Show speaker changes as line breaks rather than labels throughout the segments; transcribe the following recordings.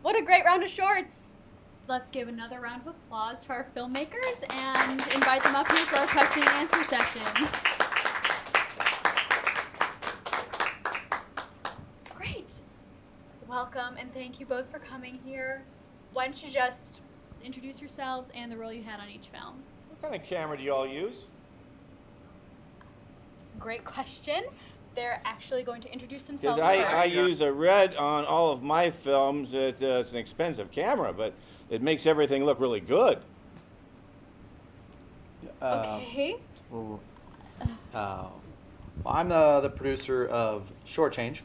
What a great round of shorts. Let's give another round of applause to our filmmakers and invite them up here for our question and answer session. Great. Welcome and thank you both for coming here. Why don't you just introduce yourselves and the role you had on each film?
What kind of camera do you all use?
Great question. They're actually going to introduce themselves
Because
first.
I use a Red on all of my films. It's an expensive camera, but it makes everything look really good.
Okay.
Well, I'm the producer of Short Change,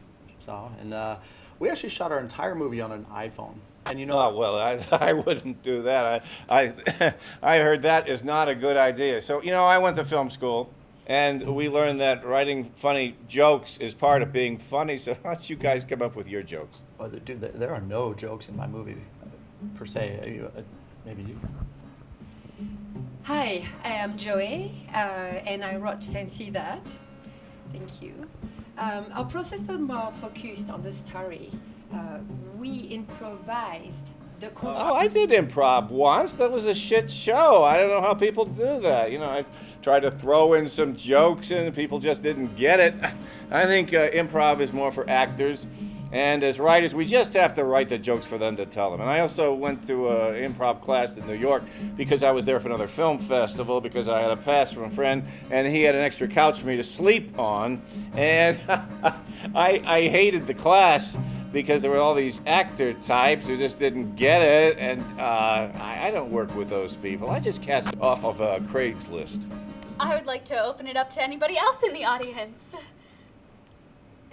and we actually shot our entire movie on an iPhone. And you know,
Oh, well, I wouldn't do that. I heard that is not a good idea. So, I went to film school, and we learned that writing funny jokes is part of being funny, so why don't you guys come up with your jokes?
oh, dude, there are no jokes in my movie, per se. Maybe you.
Hi, I am Joey, and I wrote Fancy That. Thank you. Our process was more focused on the story. We improvised the concept.
Oh, I did improv once. That was a shit show. I don't know how people do that. I've tried to throw in some jokes and people just didn't get it. I think improv is more for actors. And as writers, we just have to write the jokes for them to tell them. And I also went to an improv class in New York because I was there for another film festival because I had a pass from a friend and he had an extra couch for me to sleep on. And I hated the class because there were all these actor types who just didn't get it. And I don't work with those people. I just cast off of Craigslist.
I would like to open it up to anybody else in the audience.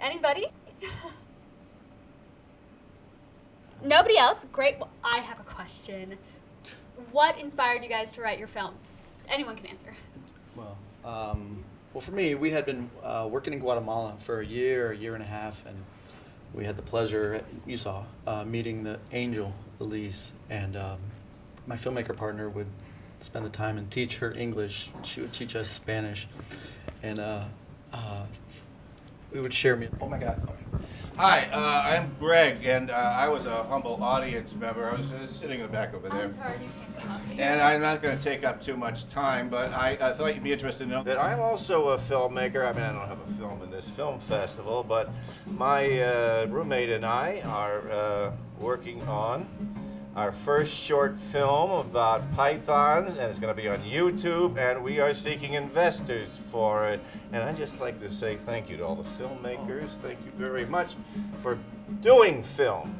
Anybody? Nobody else? Great. Well, I have a question. What inspired you guys to write your films? Anyone can answer.
Well, for me, we had been working in Guatemala for a year and a half, and we had the pleasure, you saw, meeting the angel, Elise, and my filmmaker partner would spend the time and teach her English. She would teach us Spanish, and we would share. Oh my God! Sorry.
Hi, I'm Greg, and I was a humble audience member. I was sitting in the back over there.
I'm sorry you can't come up here.
And I'm not going to take up too much time, but I thought you'd be interested to know that I'm also a filmmaker. I mean, I don't have a film in this film festival, but my roommate and I are working on our first short film about pythons, and it's going to be on YouTube, and we are seeking investors for it. And I'd just like to say thank you to all the filmmakers. Thank you very much for doing film,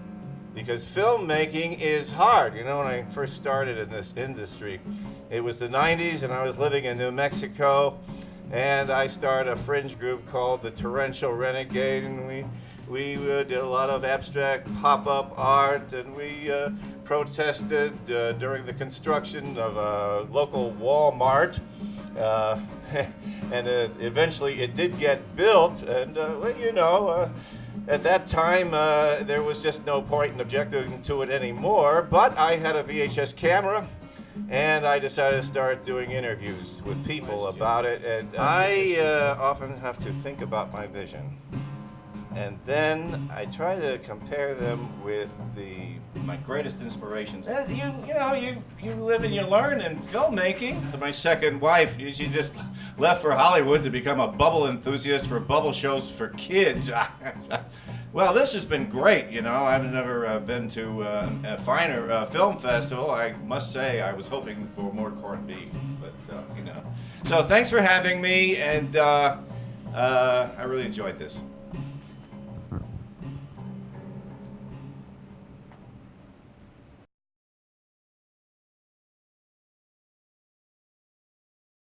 because filmmaking is hard. When I first started in this industry, it was the 90s, and I was living in New Mexico, and I started a fringe group called the Torrential Renegade, and we did a lot of abstract pop-up art, and we protested during the construction of a local Walmart. And eventually it did get built, and at that time there was just no point in objecting to it anymore, but I had a VHS camera, and I decided to start doing interviews with people about it, and I often have to think about my vision. And then I try to compare them with my greatest inspirations. You live and you learn in filmmaking. My second wife, she just left for Hollywood to become a bubble enthusiast for bubble shows for kids. Well, this has been great. I've never been to a finer film festival. I must say I was hoping for more corned beef, but So thanks for having me, and I really enjoyed this.